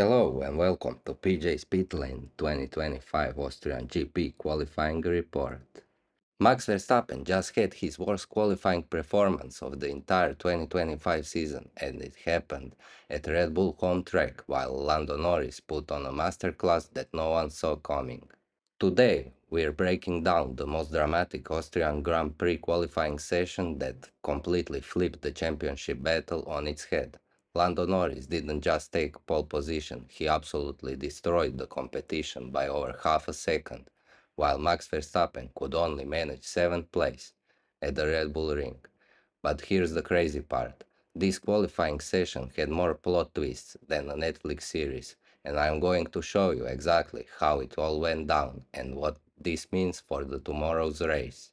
Hello and welcome to PJ's Pit Lane 2025 Austrian GP qualifying report. Max Verstappen just had his worst qualifying performance of the entire 2025 season, and it happened at Red Bull home track while Lando Norris put on a masterclass that no one saw coming. Today, we're breaking down the most dramatic Austrian Grand Prix qualifying session that completely flipped the championship battle on its head. Lando Norris didn't just take pole position, he absolutely destroyed the competition by over half a second, while Max Verstappen could only manage 7th place at the Red Bull Ring. But here's the crazy part. This qualifying session had more plot twists than a Netflix series, and I'm going to show you exactly how it all went down and what this means for the tomorrow's race.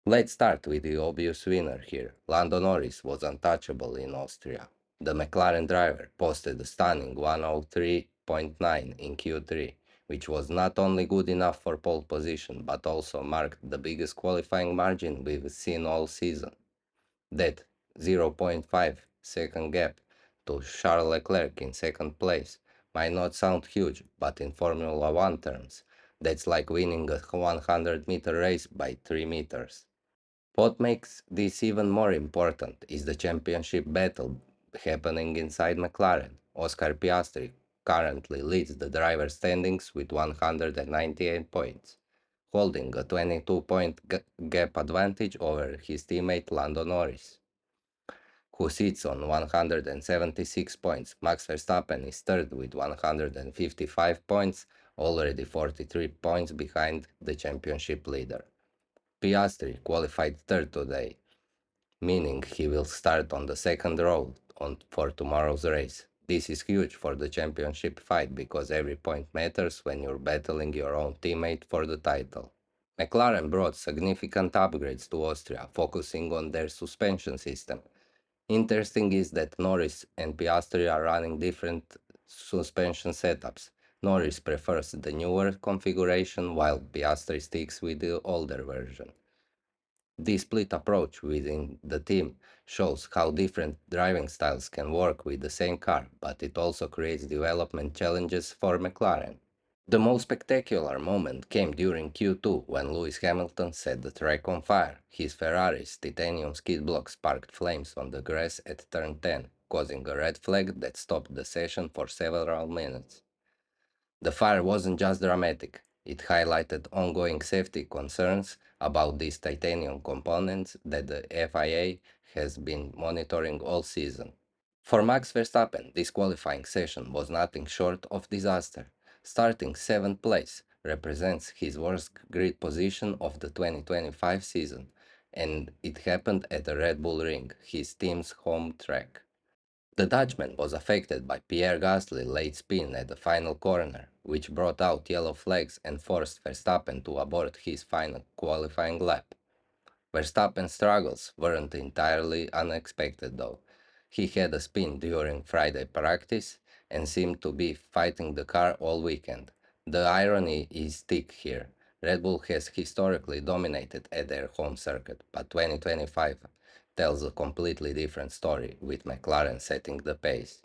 Let's start with the obvious winner here. Lando Norris was untouchable in Austria. The McLaren driver posted a stunning 103.9 in Q3, which was not only good enough for pole position but also marked the biggest qualifying margin we've seen all season. That 0.5-second gap to Charles Leclerc in second place might not sound huge, but in Formula One terms, that's like winning a 100-meter race by 3 meters. What makes this even more important is the championship battle happening inside McLaren. Oscar Piastri currently leads the driver standings with 198 points, holding a 22-point gap advantage over his teammate Lando Norris, who sits on 176 points. Max Verstappen is third with 155 points, already 43 points behind the championship leader. Piastri qualified third today, meaning he will start on the second row for tomorrow's race. This is huge for the championship fight because every point matters when you're battling your own teammate for the title. McLaren brought significant upgrades to Austria, focusing on their suspension system. Interesting is that Norris and Piastri are running different suspension setups. Norris prefers the newer configuration while Piastri sticks with the older version. This split approach within the team shows how different driving styles can work with the same car, but it also creates development challenges for McLaren. The most spectacular moment came during Q2 when Lewis Hamilton set the track on fire. His Ferrari's titanium skid block sparked flames on the grass at turn 10, causing a red flag that stopped the session for several minutes. The fire wasn't just dramatic, it highlighted ongoing safety concerns about these titanium components that the FIA has been monitoring all season. For Max Verstappen, this qualifying session was nothing short of disaster. Starting 7th place represents his worst grid position of the 2025 season, and it happened at the Red Bull Ring, his team's home track. The Dutchman was affected by Pierre Gasly's late spin at the final corner, which brought out yellow flags and forced Verstappen to abort his final qualifying lap. Verstappen's struggles weren't entirely unexpected though. He had a spin during Friday practice and seemed to be fighting the car all weekend. The irony is thick here. Red Bull has historically dominated at their home circuit, but 2025 tells a completely different story, with McLaren setting the pace.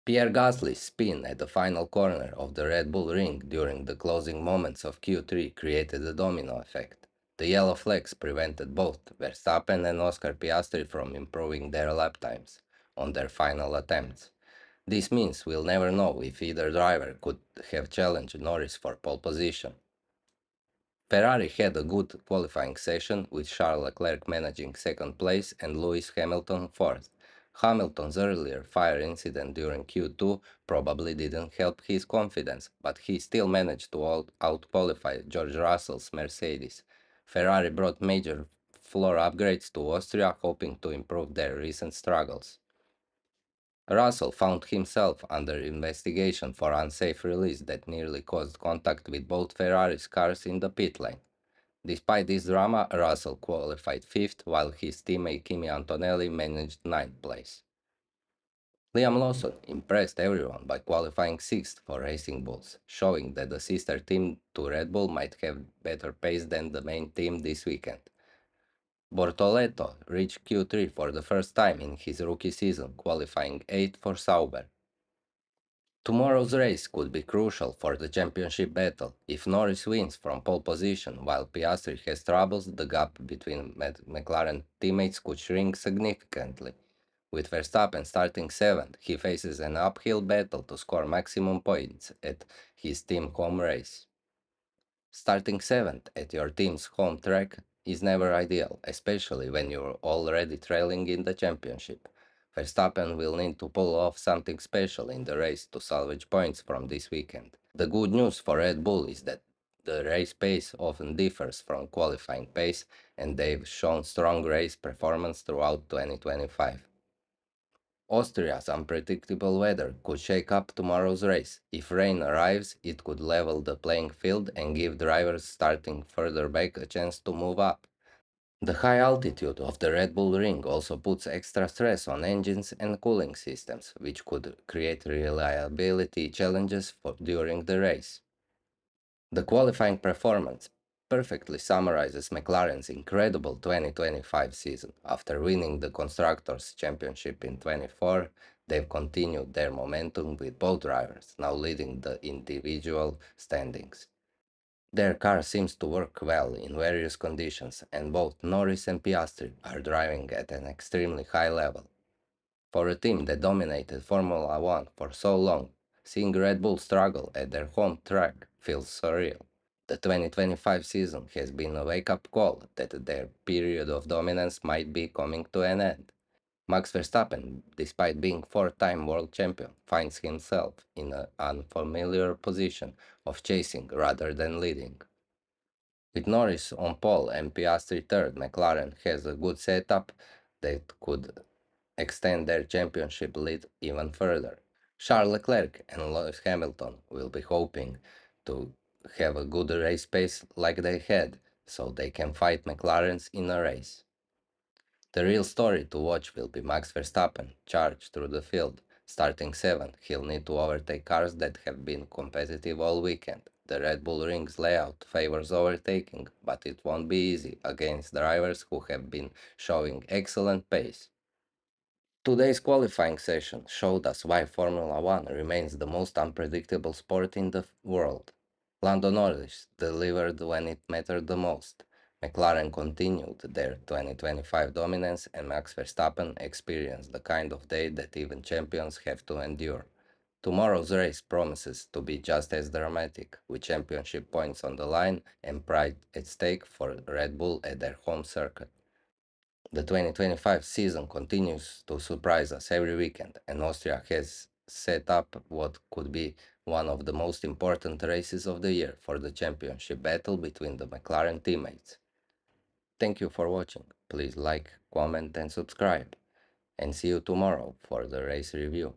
Pierre Gasly's spin at the final corner of the Red Bull Ring during the closing moments of Q3 created a domino effect. The yellow flags prevented both Verstappen and Oscar Piastri from improving their lap times on their final attempts. This means we'll never know if either driver could have challenged Norris for pole position. Ferrari had a good qualifying session, with Charles Leclerc managing second place and Lewis Hamilton fourth. Hamilton's earlier fire incident during Q2 probably didn't help his confidence, but he still managed to out-qualify George Russell's Mercedes. Ferrari brought major floor upgrades to Austria, hoping to improve their recent struggles. Russell found himself under investigation for unsafe release that nearly caused contact with both Ferrari's cars in the pit lane. Despite this drama, Russell qualified fifth, while his teammate Kimi Antonelli managed ninth place. Liam Lawson impressed everyone by qualifying sixth for Racing Bulls, showing that the sister team to Red Bull might have better pace than the main team this weekend. Bortoleto reached Q3 for the first time in his rookie season, qualifying 8th for Sauber. Tomorrow's race could be crucial for the championship battle. If Norris wins from pole position while Piastri has troubles, the gap between McLaren teammates could shrink significantly. With Verstappen starting 7th, he faces an uphill battle to score maximum points at his team home race. Starting 7th at your team's home track is never ideal, especially when you're already trailing in the championship. Verstappen will need to pull off something special in the race to salvage points from this weekend. The good news for Red Bull is that the race pace often differs from qualifying pace, and they've shown strong race performance throughout 2025. Austria's unpredictable weather could shake up tomorrow's race. If rain arrives, it could level the playing field and give drivers starting further back a chance to move up. The high altitude of the Red Bull Ring also puts extra stress on engines and cooling systems, which could create reliability challenges during the race. The qualifying performance perfectly summarizes McLaren's incredible 2025 season. After winning the Constructors' Championship in 24, they've continued their momentum with both drivers now leading the individual standings. Their car seems to work well in various conditions, and both Norris and Piastri are driving at an extremely high level. For a team that dominated Formula One for so long, seeing Red Bull struggle at their home track feels surreal. The 2025 season has been a wake-up call that their period of dominance might be coming to an end. Max Verstappen, despite being four-time world champion, finds himself in an unfamiliar position of chasing rather than leading. With Norris on pole and Piastri third, McLaren has a good setup that could extend their championship lead even further. Charles Leclerc and Lewis Hamilton will be hoping to have a good race pace like they had, so they can fight McLarens in a race. The real story to watch will be Max Verstappen charge through the field. Starting 7th, he'll need to overtake cars that have been competitive all weekend. The Red Bull Ring's layout favors overtaking, but it won't be easy against drivers who have been showing excellent pace. Today's qualifying session showed us why Formula One remains the most unpredictable sport in the world. Lando Norris delivered when it mattered the most. McLaren continued their 2025 dominance, and Max Verstappen experienced the kind of day that even champions have to endure. Tomorrow's race promises to be just as dramatic, with championship points on the line and pride at stake for Red Bull at their home circuit. The 2025 season continues to surprise us every weekend, and Austria has set up what could be one of the most important races of the year for the championship battle between the McLaren teammates. Thank you for watching. Please like, comment, and subscribe. And see you tomorrow for the race review.